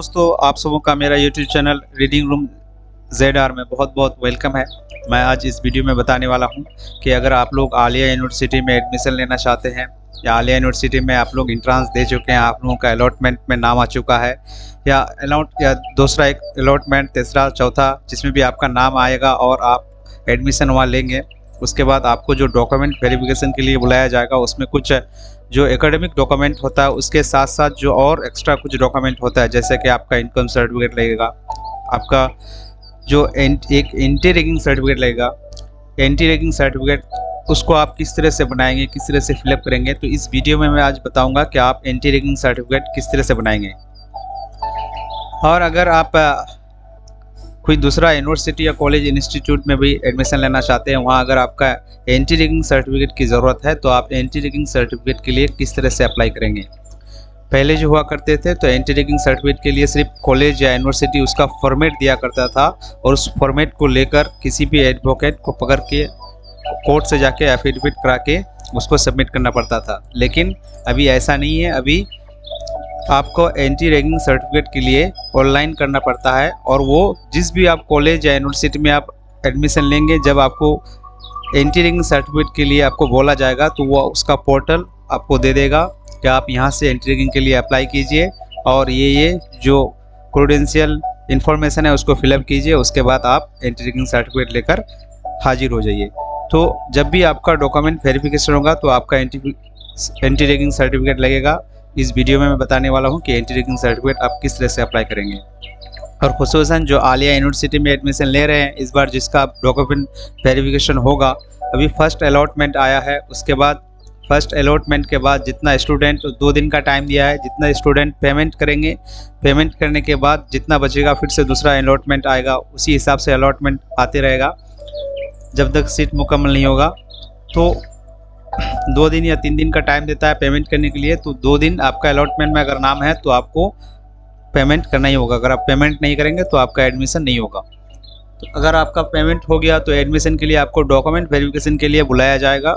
दोस्तों, आप सबों का मेरा YouTube channel reading room ZR में बहुत बहुत वेलकम है। मैं आज इस वीडियो में बताने वाला हूं कि अगर आप लोग आलिया यूनिवर्सिटी में एडमिशन लेना चाहते हैं या आलिया यूनिवर्सिटी में आप लोग एंट्रेंस दे चुके हैं, आप लोगों का अलॉटमेंट में नाम आ चुका है या दूसरा एक अलॉटमेंट, तीसरा, चौथा, जिसमें भी आपका नाम आएगा और आप एडमिशन वहाँ लेंगे, उसके बाद आपको जो डॉक्यूमेंट वेरिफिकेशन के लिए बुलाया जाएगा उसमें कुछ जो एकेडमिक डॉक्यूमेंट होता है उसके साथ साथ जो और एक्स्ट्रा कुछ डॉक्यूमेंट होता है, जैसे कि आपका इनकम सर्टिफिकेट लगेगा, आपका जो एक एंटी रैगिंग सर्टिफिकेट लगेगा। एंटी रैगिंग सर्टिफिकेट उसको आप किस तरह से बनाएंगे, किस तरह से फिलअप करेंगे, तो इस वीडियो में मैं आज बताऊंगा कि आप एंटी रैगिंग सर्टिफिकेट किस तरह से बनाएंगे। और अगर आप कोई दूसरा यूनिवर्सिटी या कॉलेज इंस्टीट्यूट में भी एडमिशन लेना चाहते हैं, वहाँ अगर आपका एंटी रैगिंग सर्टिफिकेट की ज़रूरत है तो आप एंटी रैगिंग सर्टिफिकेट के लिए किस तरह से अप्लाई करेंगे। पहले जो हुआ करते थे तो एंटी रैगिंग सर्टिफिकेट के लिए सिर्फ कॉलेज या यूनिवर्सिटी उसका फॉर्मेट दिया करता था और उस फॉर्मेट को लेकर किसी भी एडवोकेट को पकड़ के कोर्ट से जाके एफिडेविट करा के उसको सबमिट करना पड़ता था। लेकिन अभी ऐसा नहीं है। अभी आपको एंटी रैगिंग सर्टिफिकेट के लिए ऑनलाइन करना पड़ता है और वो जिस भी आप कॉलेज या यूनिवर्सिटी में आप एडमिशन लेंगे, जब आपको एंटी रैगिंग सर्टिफिकेट के लिए आपको बोला जाएगा तो वो उसका पोर्टल आपको दे देगा कि आप यहाँ से एंटी रैगिंग के लिए अप्लाई कीजिए और ये जो क्रेडेंशियल इन्फॉर्मेशन है उसको फिलअप कीजिए, उसके बाद आप एंटी रैगिंग सर्टिफिकेट लेकर हाजिर हो जाइए। तो जब भी आपका डॉक्यूमेंट वेरिफिकेशन होगा तो आपका एंटी रैगिंग सर्टिफिकेट लगेगा। इस वीडियो में मैं बताने वाला हूं कि एंटी रैगिंग सर्टिफिकेट आप किस तरह से अप्लाई करेंगे। और खुसूसन जो आलिया यूनिवर्सिटी में एडमिशन ले रहे हैं, इस बार जिसका डॉक्यूमेंट वेरिफिकेशन होगा, अभी फर्स्ट अलॉटमेंट आया है। उसके बाद फर्स्ट अलॉटमेंट के बाद जितना स्टूडेंट 2 दिन का टाइम दिया है, जितना स्टूडेंट पेमेंट करेंगे, पेमेंट करने के बाद जितना बचेगा फिर से दूसरा अलॉटमेंट आएगा। उसी हिसाब से अलॉटमेंट आते रहेगा जब तक सीट मुकम्मल नहीं होगा। तो 2 दिन या 3 दिन का टाइम देता है पेमेंट करने के लिए। तो 2 दिन आपका अलॉटमेंट में अगर नाम है तो आपको पेमेंट करना ही होगा। अगर आप पेमेंट नहीं करेंगे तो आपका एडमिशन नहीं होगा। तो अगर आपका पेमेंट हो गया तो एडमिशन के लिए आपको डॉक्यूमेंट वेरिफिकेशन के लिए बुलाया जाएगा।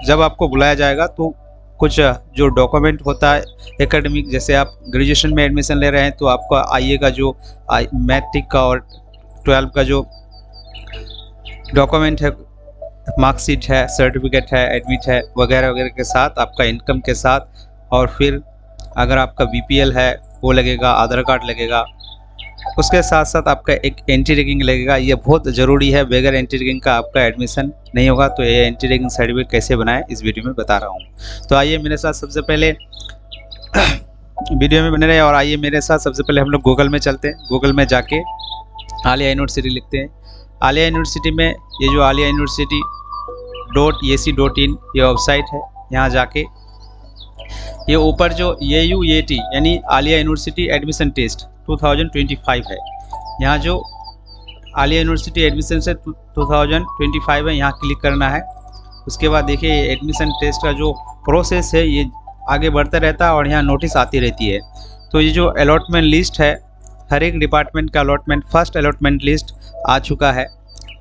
जब आपको बुलाया जाएगा तो कुछ जो डॉक्यूमेंट होता है एकेडमिक, जैसे आप ग्रेजुएशन में एडमिशन ले रहे हैं तो आपका आईए का जो मैट्रिक का और 12 का जो डॉक्यूमेंट है, मार्कशीट है, सर्टिफिकेट है, एडमिट है, वगैरह वगैरह के साथ, आपका इनकम के साथ, और फिर अगर आपका BPL है वो लगेगा, आधार कार्ड लगेगा, उसके साथ साथ आपका एक एंटी रैगिंग लगेगा। ये बहुत ज़रूरी है, बगैर एंटी रैगिंग का आपका एडमिशन नहीं होगा। तो ये एंटी रैगिंग सर्टिफिकेट कैसे बनाएं इस वीडियो में बता रहा हूँ। तो आइए मेरे साथ सबसे पहले वीडियो में बने रहे और आइए मेरे साथ सबसे पहले हम लोग गूगल में चलते हैं। गूगल में जाके आलिया यूनिवर्सिटी लिखते हैं। आलिया यूनिवर्सिटी में ये जो आलिया यूनिवर्सिटी .ac.in ये वेबसाइट है, यहाँ जाके ये ऊपर जो AUAT यानी आलिया यूनिवर्सिटी एडमिशन टेस्ट 2025 है, यहाँ जो आलिया यूनिवर्सिटी एडमिशन से 2025 है, यहाँ क्लिक करना है। उसके बाद देखिए एडमिशन टेस्ट का जो प्रोसेस है ये आगे बढ़ता रहता है और यहाँ नोटिस आती रहती है। तो ये जो अलॉटमेंट लिस्ट है, हर एक डिपार्टमेंट का अलॉटमेंट, फर्स्ट अलॉटमेंट लिस्ट आ चुका है।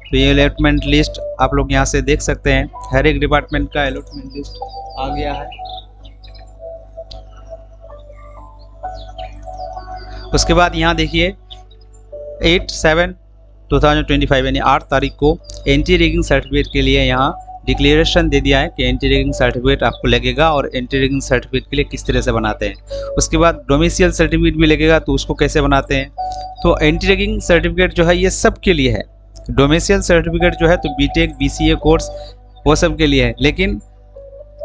तो ये अलॉटमेंट लिस्ट आप लोग यहाँ से देख सकते हैं, हर एक डिपार्टमेंट का अलॉटमेंट लिस्ट आ गया है। उसके बाद यहाँ देखिए 8/7/2025 यानी 8 तारीख को एंटी रैगिंग सर्टिफिकेट के लिए यहाँ डिक्लेरेशन दे दिया है कि एंटी रैगिंग सर्टिफिकेट आपको लगेगा और एंटी रैगिंग सर्टिफिकेट के लिए किस तरह से बनाते हैं। उसके बाद डोमिसाइल सर्टिफिकेट भी लगेगा, तो उसको कैसे बनाते हैं। तो एंटी रैगिंग सर्टिफिकेट जो है ये सब के लिए है। डोमिसाइल सर्टिफिकेट जो है तो BTech BCA कोर्स वो सब के लिए है, लेकिन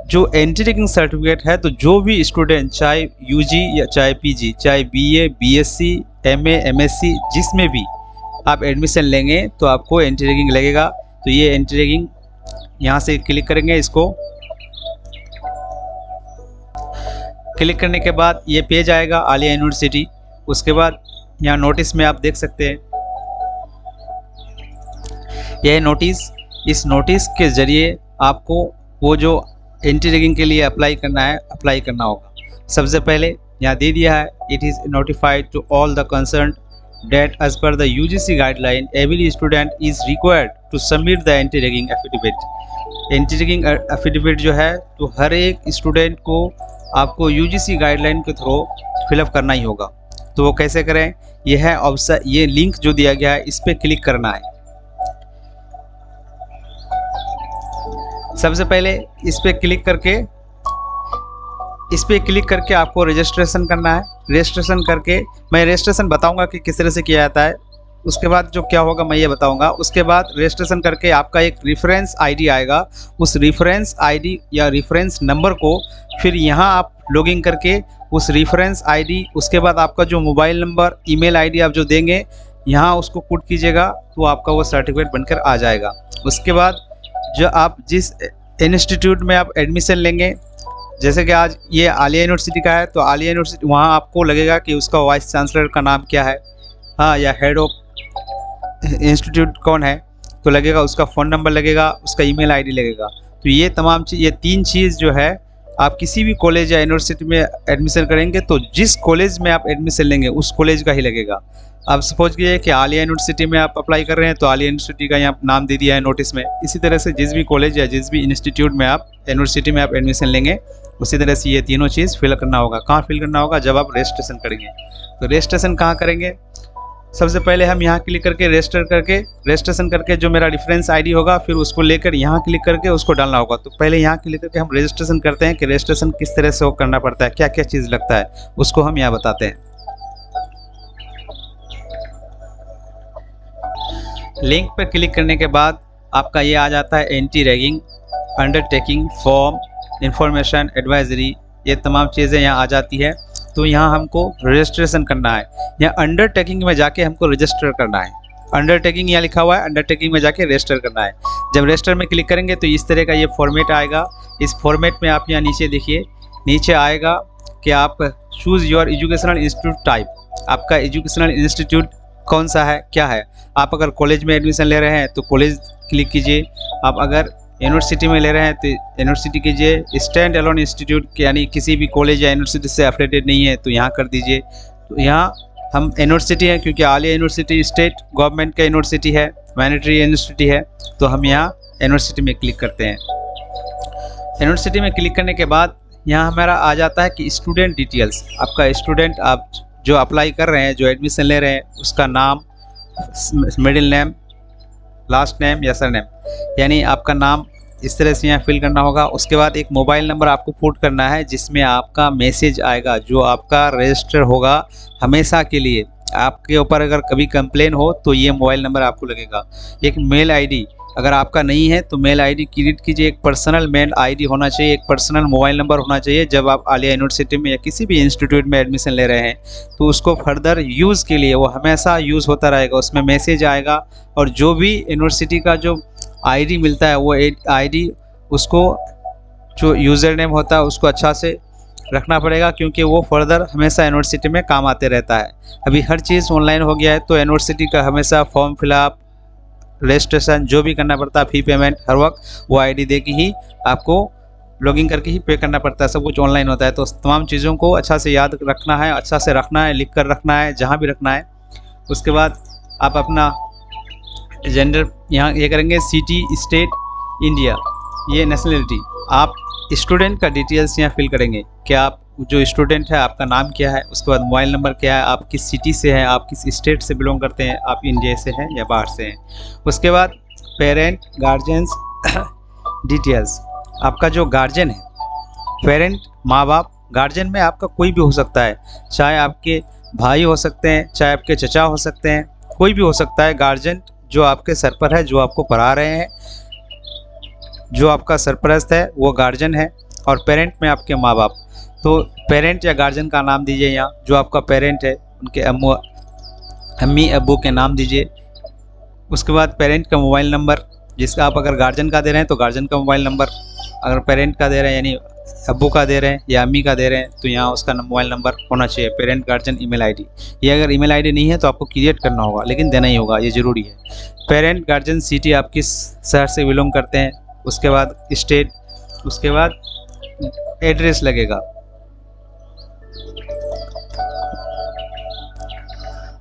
जो एंटी रैगिंग सर्टिफिकेट है तो जो भी स्टूडेंट चाहे UG या चाहे PG, चाहे BA BSc MA MSc जिसमें भी आप एडमिशन लेंगे तो आपको एंटी रैगिंग लगेगा। तो ये एंटी रैगिंग यहाँ से क्लिक करेंगे, इसको क्लिक करने के बाद ये पेज आएगा आलिया यूनिवर्सिटी। उसके बाद यहाँ नोटिस में आप देख सकते हैं यह नोटिस, इस नोटिस के ज़रिए आपको वो जो एंटी रैगिंग के लिए अप्लाई करना है, अप्लाई करना होगा। सबसे पहले यहाँ दे दिया है, it is notified to all the concern that as per the UGC guideline every student is required to submit the anti ragging affidavit। Anti ragging affidavit जो है तो हर एक स्टूडेंट को आपको UGC गाइडलाइन के थ्रू फिलअप करना ही होगा। तो वो कैसे करें, ये है ऑप्शन, ये लिंक जो दिया गया है इस पर क्लिक करना है। सबसे पहले इस पर क्लिक करके आपको रजिस्ट्रेशन करना है। रजिस्ट्रेशन करके, मैं रजिस्ट्रेशन बताऊंगा कि किस तरह से किया जाता है, उसके बाद जो क्या होगा मैं ये बताऊंगा। उसके बाद रजिस्ट्रेशन करके आपका एक रेफरेंस आईडी आएगा, उस रेफरेंस आईडी या रेफरेंस नंबर को फिर यहाँ आप लॉगिन करके उस रेफरेंस आईडी, उसके बाद आपका जो मोबाइल नंबर, ईमेल आईडी आप जो देंगे यहाँ उसको पुट कीजिएगा, तो आपका वो सर्टिफिकेट बनकर आ जाएगा। उसके बाद जो आप जिस इंस्टीट्यूट में आप एडमिशन लेंगे, जैसे कि आज ये आलिया यूनिवर्सिटी का है, तो आलिया यूनिवर्सिटी वहाँ आपको लगेगा कि उसका वाइस चांसलर का नाम क्या है, हाँ, या हेड ऑफ इंस्टीट्यूट कौन है, तो लगेगा उसका फ़ोन नंबर लगेगा, उसका ईमेल आईडी लगेगा। तो ये तमाम चीज़, ये 3 चीज़ जो है, आप किसी भी कॉलेज या यूनिवर्सिटी में एडमिशन करेंगे तो जिस कॉलेज में आप एडमिशन लेंगे उस कॉलेज का ही लगेगा। आप सपोज कीजिए कि आलिया यूनिवर्सिटी में आप अप्लाई कर रहे हैं, तो आलिया यूनिवर्सिटी का यहाँ नाम दे दिया है नोटिस में। इसी तरह से जिस भी कॉलेज या जिस भी इंस्टीट्यूट में आप, यूनिवर्सिटी में आप एडमिशन लेंगे, उसी तरह से ये तीनों चीज़ फिल करना होगा। कहाँ फिल करना होगा, जब आप रजिस्ट्रेशन करेंगे। तो रजिस्ट्रेशन कहाँ करेंगे, सबसे पहले हम यहाँ क्लिक करके रजिस्ट्रेशन करके जो मेरा रेफरेंस आईडी होगा, फिर उसको लेकर यहाँ क्लिक करके उसको डालना होगा। तो पहले यहाँ क्लिक करके हम रजिस्ट्रेशन करते हैं कि रजिस्ट्रेशन किस तरह से वो करना पड़ता है, क्या क्या चीज़ लगता है, उसको हम यहाँ बताते हैं। लिंक पर क्लिक करने के बाद आपका ये आ जाता है anti ragging, undertaking, form, information, advisory, ये तमाम चीज़ें यहाँ आ जाती है। तो यहाँ हमको रजिस्ट्रेशन करना है। यहाँ अंडरटेकिंग में जाके हमको रजिस्टर करना है। अंडरटेकिंग यहाँ लिखा हुआ है, अंडरटेकिंग में जाके रजिस्टर करना है। जब रजिस्टर में क्लिक करेंगे तो इस तरह का ये फॉर्मेट आएगा। इस फॉर्मेट में आप यहाँ नीचे देखिए, नीचे आएगा कि आप choose your educational institute type, आपका एजुकेशनल इंस्टीट्यूट कौन सा है, क्या है। आप अगर कॉलेज में एडमिशन ले रहे हैं तो कॉलेज क्लिक कीजिए, आप अगर यूनिवर्सिटी में ले रहे हैं तो यूनिवर्सिटी कीजिए। स्टैंड अलोन इंस्टीट्यूट, यानी किसी भी कॉलेज या यूनिवर्सिटी से एफिलिएटेड नहीं है, तो यहाँ कर दीजिए। तो यहाँ हम यूनिवर्सिटी है, क्योंकि आलिया यूनिवर्सिटी स्टेट गवर्नमेंट का यूनिवर्सिटी है, मैनेटरी यूनिवर्सिटी है, तो हम यहाँ यूनिवर्सिटी में क्लिक करते हैं। यूनिवर्सिटी में क्लिक करने के बाद यहाँ हमारा आ जाता है कि स्टूडेंट डिटेल्स, आपका स्टूडेंट, आप जो अप्लाई कर रहे हैं, जो एडमिशन ले रहे हैं, उसका नाम, मिडिल नेम, लास्ट नेम या सर नेम, यानी आपका नाम इस तरह से यहाँ फिल करना होगा। उसके बाद एक मोबाइल नंबर आपको पुट करना है जिसमें आपका मैसेज आएगा, जो आपका रजिस्टर होगा हमेशा के लिए। आपके ऊपर अगर कभी कंप्लेन हो तो ये मोबाइल नंबर आपको लगेगा। एक मेल आईडी अगर आपका नहीं है तो मेल आईडी क्रिएट कीजिए। एक पर्सनल मेल आईडी होना चाहिए, एक पर्सनल मोबाइल नंबर होना चाहिए। जब आप आलिया यूनिवर्सिटी में या किसी भी इंस्टीट्यूट में एडमिशन ले रहे हैं तो उसको फर्दर यूज़ के लिए वो हमेशा यूज़ होता रहेगा, उसमें मैसेज आएगा। और जो भी यूनिवर्सिटी का जो आईडी मिलता है वो आईडी, उसको जो यूज़र नेम होता है उसको अच्छा से रखना पड़ेगा, क्योंकि वो फर्दर हमेशा यूनिवर्सिटी में काम आते रहता है। अभी हर चीज़ ऑनलाइन हो गया है, तो यूनिवर्सिटी का हमेशा फॉर्म फिलअप, रजिस्ट्रेशन जो भी करना पड़ता है, फी पेमेंट हर वक्त वो आईडी दे के ही आपको लॉगिन करके ही पे करना पड़ता है। सब कुछ ऑनलाइन होता है। तो तमाम चीज़ों को अच्छा से याद रखना है, अच्छा से रखना है, लिख कर रखना है जहाँ भी रखना है। उसके बाद आप अपना जेंडर यहाँ ये करेंगे, सिटी, स्टेट, इंडिया, ये नेशनलिटी। आप स्टूडेंट का डिटेल्स यहाँ फिल करेंगे कि आप जो स्टूडेंट है आपका नाम क्या है, उसके बाद मोबाइल नंबर क्या है, आप किस सिटी से हैं, आप किस स्टेट से बिलोंग करते हैं, आप इंडिया से हैं या बाहर से हैं। उसके बाद पेरेंट, गार्जियंस डिटेल्स, आपका जो गार्जियन है, पेरेंट माँ बाप, गार्जियन में आपका कोई भी हो सकता है, चाहे आपके भाई हो सकते हैं, चाहे आपके चचा हो सकते हैं, कोई भी हो सकता है। गार्जियन जो आपके सर पर है, जो आपको पढ़ा रहे हैं, जो आपका सरपरस्त है वो गार्जियन है। और पेरेंट में आपके माँ बाप, तो पेरेंट या गार्जियन का नाम दीजिए। यहाँ जो आपका पेरेंट है उनके अम्मी अब्बू के नाम दीजिए। उसके बाद पेरेंट का मोबाइल नंबर, जिसका आप अगर गार्जियन का दे रहे हैं तो गार्जियन का मोबाइल नंबर, अगर पेरेंट का दे रहे हैं यानी अब्बू का दे रहे हैं या अम्मी का दे रहे हैं तो यहाँ उसका मोबाइल नंबर होना चाहिए। Parent, guardian, email ID. ये अगर ईमेल आईडी नहीं है तो आपको क्रिएट करना होगा, लेकिन देना ही होगा, ये ज़रूरी है। पेरेंट, गार्जियन, सिटी, आप किस शहर से बिलोंग करते हैं, उसके बाद स्टेट, उसके बाद एड्रेस लगेगा।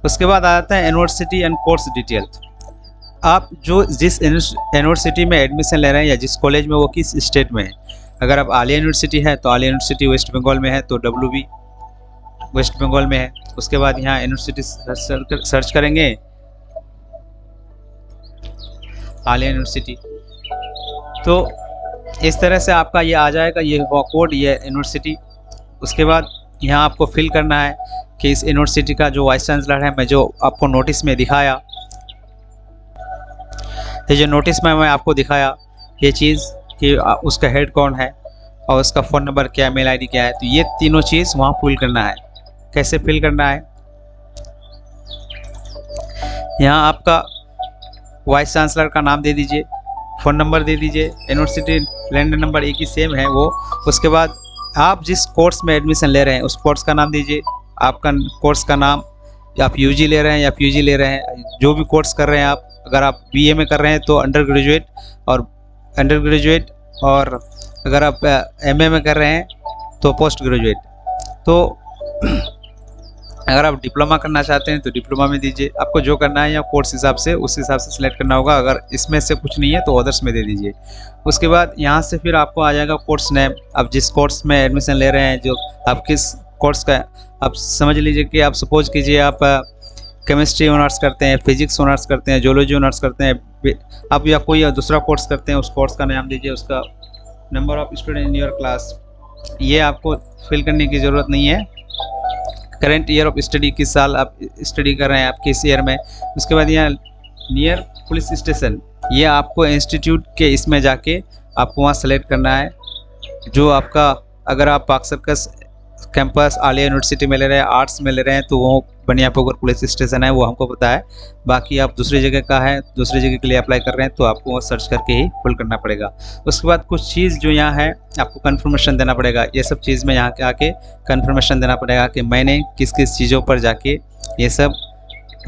उसके बाद आ जाता है यूनिवर्सिटी एंड कोर्स डिटेल। आप जो जिस यूनिवर्सिटी में एडमिशन ले रहे हैं या जिस कॉलेज में वो किस स्टेट में है। अगर आप आलिया यूनिवर्सिटी है तो आलिया यूनिवर्सिटी वेस्ट बंगाल में है तो WB वेस्ट बंगाल में है। उसके बाद यहाँ यूनिवर्सिटी सर्च करेंगे, आलिया यूनिवर्सिटी। तो इस तरह से आपका ये आ जाएगा, ये हुआ कोड, ये यूनिवर्सिटी। उसके बाद यहाँ आपको फिल करना है कि इस यूनिवर्सिटी का जो वाइस चांसलर है, मैं जो आपको नोटिस में दिखाया, ये जो नोटिस में मैं आपको दिखाया ये चीज़ कि उसका हेड कौन है और उसका फ़ोन नंबर क्या है, मेल आईडी क्या है, तो ये तीनों चीज़ वहाँ फिल करना है। कैसे फिल करना है, यहाँ आपका वाइस चांसलर का नाम दे दीजिए, फ़ोन नंबर दे दीजिए, यूनिवर्सिटी लैंडर नंबर एक ही सेम है वो। उसके बाद आप जिस कोर्स में एडमिशन ले रहे हैं उस कोर्स का नाम दीजिए, आपका कोर्स का नाम, या आप यूजी ले रहे हैं या पीजी ले रहे हैं, जो भी कोर्स कर रहे हैं आप। अगर आप बीए में कर रहे हैं तो अंडर ग्रेजुएट, और अगर आप एमए में कर रहे हैं तो पोस्ट ग्रेजुएट। तो अगर आप डिप्लोमा करना चाहते हैं तो डिप्लोमा में दीजिए, आपको जो करना है या कोर्स हिसाब से उस हिसाब से सिलेक्ट करना होगा। अगर इसमें से कुछ नहीं है तो अदर्स में दे दीजिए। उसके बाद यहाँ से फिर आपको आ जाएगा कोर्स नेम, आप जिस कोर्स में एडमिशन ले रहे हैं, जो आप किस कोर्स का, आप समझ लीजिए कि आप सपोज कीजिए आप केमिस्ट्री ऑनर्स करते हैं, फिजिक्स ऑनर्स करते हैं, जोलॉजी ऑनर्स करते हैं, आप या कोई दूसरा कोर्स करते हैं, उस कोर्स का नाम दीजिए, उसका number of student in your class, ये आपको फिल करने की ज़रूरत नहीं है। करेंट ईयर ऑफ स्टडी, किस साल आप स्टडी कर रहे हैं, आप किस ईयर में। उसके बाद यहाँ नियर पुलिस स्टेशन, ये आपको इंस्टीट्यूट के इसमें जाके आपको वहाँ सेलेक्ट करना है जो आपका, अगर आप park circus campus Alia university में ले रहे हैं, आर्ट्स में ले रहे हैं, तो वो बनियापुर पुलिस स्टेशन है, वो हमको पता है। बाकी आप दूसरी जगह का है, दूसरी जगह के लिए अप्लाई कर रहे हैं तो आपको वो सर्च करके ही फिल करना पड़ेगा। उसके बाद कुछ चीज़ जो यहाँ है आपको कन्फर्मेशन देना पड़ेगा, ये सब चीज़ में यहाँ के आके कन्फर्मेशन देना पड़ेगा कि मैंने किस किस चीज़ों पर जाके ये सब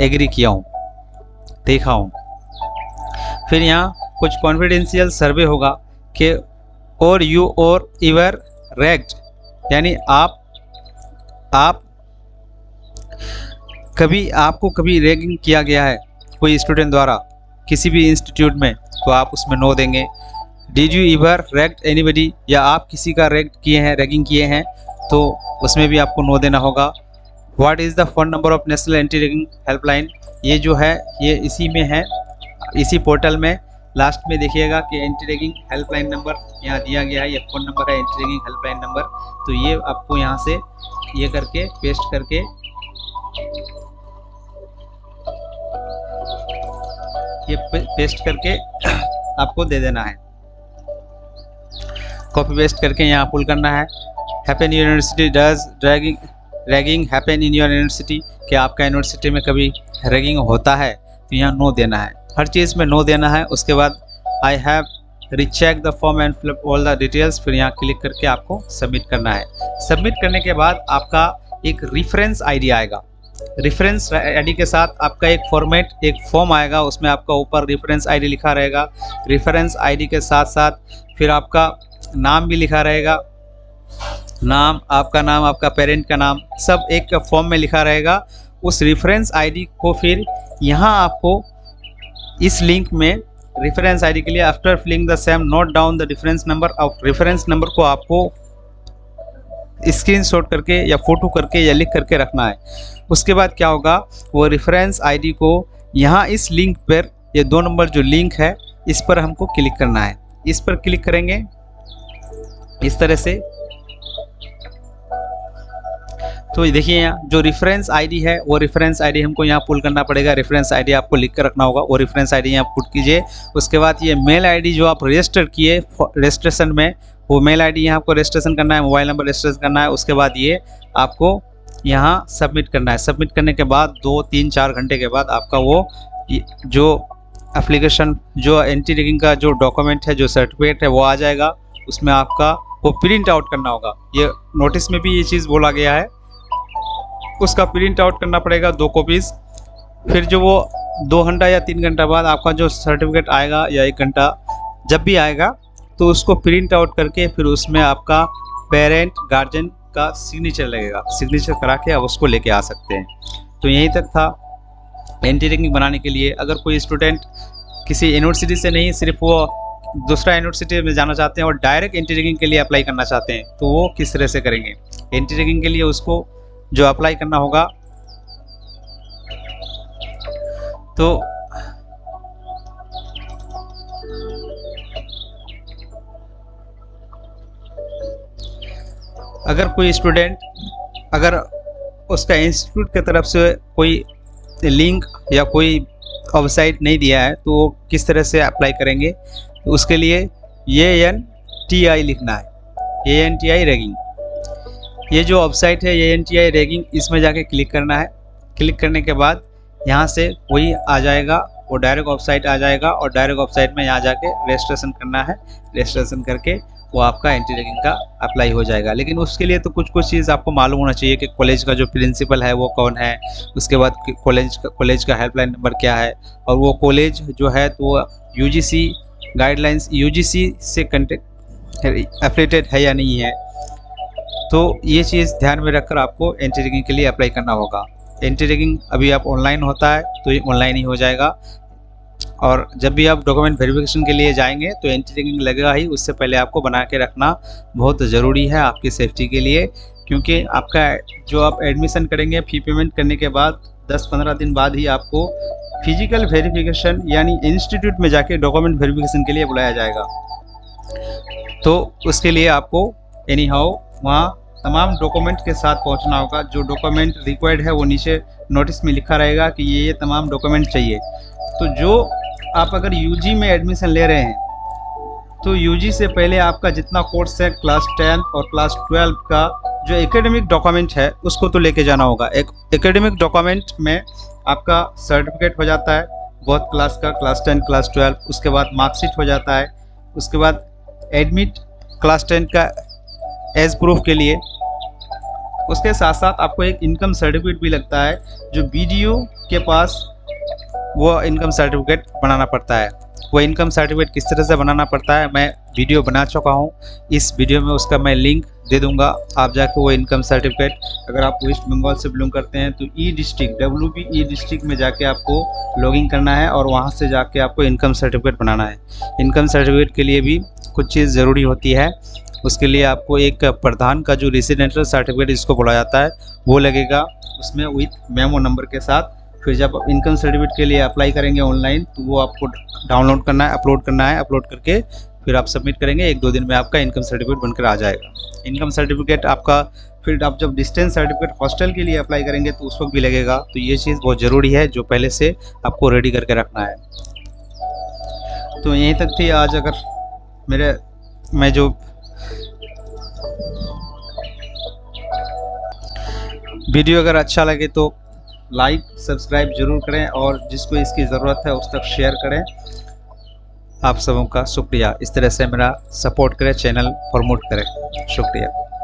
एग्री किया हूँ, देखा हूँ। फिर यहाँ कुछ कॉन्फिडेंशियल सर्वे होगा कि और यू और यूर रैंक्ड, यानी आप आपको कभी रैगिंग किया गया है कोई स्टूडेंट द्वारा किसी भी इंस्टीट्यूट में, तो आप उसमें नो देंगे। Did you ever ragged anybody, या आप किसी का रैग किए हैं, रैगिंग किए हैं, तो उसमें भी आपको नो देना होगा। What is the phone number of national anti ragging helpline, ये जो है ये इसी में है, इसी पोर्टल में लास्ट में देखिएगा कि एंटी रैगिंग हेल्पलाइन नंबर यहाँ दिया गया है, ये फ़ोन नंबर है एंटी रैगिंग हेल्पलाइन नंबर। तो ये आपको यहाँ से ये करके पेस्ट करके ये पेस्ट करके आपको दे देना है, कॉपी पेस्ट करके यहाँ पुल करना है। Happen university does ragging happen in your university, कि आपका यूनिवर्सिटी में कभी रैगिंग होता है, तो यहाँ नो देना है, हर चीज़ में नो देना है। उसके बाद I have recheck the form and fill all the details, फिर यहाँ क्लिक करके आपको सबमिट करना है। सबमिट करने के बाद आपका एक रेफरेंस आईडी आएगा, रेफरेंस आईडी के साथ आपका एक फॉर्मेट, एक फॉर्म आएगा, उसमें आपका ऊपर रेफरेंस आईडी लिखा रहेगा। रेफरेंस आईडी के साथ साथ फिर आपका नाम भी लिखा रहेगा, नाम, आपका पेरेंट का नाम, सब एक फॉर्म में लिखा रहेगा। उस रेफरेंस आईडी को फिर यहाँ आपको इस लिंक में रेफरेंस आईडी के लिए after filling the same note down the reference number, of reference number को आपको स्क्रीनशॉट करके या फोटो करके या लिख करके रखना है। उसके बाद क्या होगा, वो रेफरेंस आईडी को यहाँ इस लिंक पर, ये 2 नंबर जो लिंक है इस पर हमको क्लिक करना है। इस पर क्लिक करेंगे इस तरह से, तो देखिए यहाँ जो रेफरेंस आईडी है वो रेफरेंस आईडी हमको यहाँ पुल करना पड़ेगा। रेफरेंस आईडी आपको लिख कर रखना होगा, वो रेफरेंस आईडी यहाँ पुट कीजिए। उसके बाद ये मेल आईडी जो आप रजिस्टर किए रजिस्ट्रेशन में, वो मेल आईडी यहाँ आपको रजिस्ट्रेशन करना है, मोबाइल नंबर रजिस्ट्रेशन करना है। उसके बाद ये आपको यहाँ सबमिट करना है। सबमिट करने के बाद 2, 3, 4 घंटे के बाद आपका वो जो एप्लीकेशन, जो एंटी रैगिंग का जो डॉक्यूमेंट है, जो सर्टिफिकेट है, वो आ जाएगा। उसमें आपका वो प्रिंट आउट करना होगा। ये नोटिस में भी ये चीज़ बोला गया है, उसका प्रिंट आउट करना पड़ेगा 2 कॉपीज़। फिर जो वो 2 घंटा या 3 घंटा बाद आपका जो सर्टिफिकेट आएगा या 1 घंटा जब भी आएगा, तो उसको प्रिंट आउट करके फिर उसमें आपका पेरेंट गार्जियन का सिग्नेचर लगेगा। सिग्नेचर करा के आप उसको लेके आ सकते हैं। तो यहीं तक था एंटी रैगिंग बनाने के लिए। अगर कोई स्टूडेंट किसी यूनिवर्सिटी से नहीं, सिर्फ वो दूसरा यूनिवर्सिटी में जाना चाहते हैं और डायरेक्ट एंटी रैगिंग के लिए अप्लाई करना चाहते हैं, तो वो किस तरह से करेंगे। एंटी रैगिंग के लिए उसको जो अप्लाई करना होगा, तो अगर कोई स्टूडेंट अगर उसका इंस्टीट्यूट की तरफ से कोई लिंक या कोई वेबसाइट नहीं दिया है तो वो किस तरह से अप्लाई करेंगे, तो उसके लिए ANTI लिखना है। ANTI रैगिंग, ये जो वेबसाइट है ANTI रैगिंग, इसमें जाके क्लिक करना है। क्लिक करने के बाद यहाँ से वही आ जाएगा, वो डायरेक्ट वेबसाइट आ जाएगा और डायरेक्ट वेबसाइट में यहाँ जाके रजिस्ट्रेशन करना है। रजिस्ट्रेशन करके वो आपका एंटी रैगिंग का अप्लाई हो जाएगा। लेकिन उसके लिए तो कुछ चीज़ आपको मालूम होना चाहिए कि कॉलेज का जो प्रिंसिपल है वो कौन है, उसके बाद कॉलेज का हेल्पलाइन नंबर क्या है, और वो कॉलेज जो है तो वो UGC गाइडलाइंस, UGC से कंटेक्ट एफिलिएटेड है या नहीं है। तो ये चीज़ ध्यान में रखकर आपको एंटी रैगिंग के लिए अप्लाई करना होगा। एंटी रैगिंग अभी आप ऑनलाइन होता है तो ये ऑनलाइन ही हो जाएगा, और जब भी आप डॉक्यूमेंट वेरिफिकेशन के लिए जाएंगे तो एंटी रैगिंग लगेगा ही। उससे पहले आपको बना के रखना बहुत ज़रूरी है आपकी सेफ्टी के लिए, क्योंकि आपका जो आप एडमिशन करेंगे फ़ी पेमेंट करने के बाद 10-15 दिन बाद ही आपको फिजिकल वेरिफिकेशन यानी इंस्टीट्यूट में जाके डॉक्यूमेंट वेरिफिकेशन के लिए बुलाया जाएगा। तो उसके लिए आपको एनी हाउ वहाँ तमाम डॉक्यूमेंट के साथ पहुँचना होगा। जो डॉक्यूमेंट रिक्वायर्ड है वो नीचे नोटिस में लिखा रहेगा कि ये तमाम डॉक्यूमेंट चाहिए। तो जो आप अगर UG में एडमिशन ले रहे हैं तो UG से पहले आपका जितना कोर्स है क्लास 10 और क्लास 12 का जो एकेडमिक डॉक्यूमेंट है उसको तो लेके जाना होगा। एक एकेडमिक डॉक्यूमेंट में आपका सर्टिफिकेट हो जाता है बहुत क्लास का, क्लास 10 क्लास 12, उसके बाद मार्कशीट हो जाता है, उसके बाद एडमिट क्लास 10 का एज प्रूफ के लिए। उसके साथ साथ आपको एक इनकम सर्टिफिकेट भी लगता है जो BDO के पास वो इनकम सर्टिफिकेट बनाना पड़ता है। वो इनकम सर्टिफिकेट किस तरह से बनाना पड़ता है मैं वीडियो बना चुका हूँ, इस वीडियो में उसका मैं लिंक दे दूंगा। आप जाके वो इनकम सर्टिफिकेट, अगर आप वेस्ट बंगाल से बिलोंग करते हैं तो डिस्ट्रिक्ट WB डिस्ट्रिक्ट में जाके आपको लॉगिन करना है और वहाँ से जाके आपको इनकम सर्टिफिकेट बनाना है। इनकम सर्टिफिकेट के लिए भी कुछ चीज़ ज़रूरी होती है। उसके लिए आपको एक प्रधान का जो रेसिडेंशियल सर्टिफिकेट जिसको बोला जाता है वो लगेगा, उसमें विथ मेमो नंबर के साथ। फिर जब आप इनकम सर्टिफिकेट के लिए अप्लाई करेंगे ऑनलाइन तो वो आपको डाउनलोड करना है, अपलोड करना है। अपलोड करके फिर आप सबमिट करेंगे, 1-2 दिन में आपका इनकम सर्टिफिकेट बनकर आ जाएगा। इनकम सर्टिफिकेट आपका, फिर आप जब डिस्टेंस सर्टिफिकेट हॉस्टल के लिए अप्लाई करेंगे तो उस वक्त भी लगेगा। तो ये चीज़ बहुत ज़रूरी है जो पहले से आपको रेडी करके रखना है। तो यहीं तक थी आज। अगर मैं जो वीडियो अगर अच्छा लगे तो लाइक सब्सक्राइब जरूर करें और जिसको इसकी ज़रूरत है उस तक शेयर करें। आप सबों का शुक्रिया। इस तरह से मेरा सपोर्ट करें, चैनल प्रमोट करें। शुक्रिया।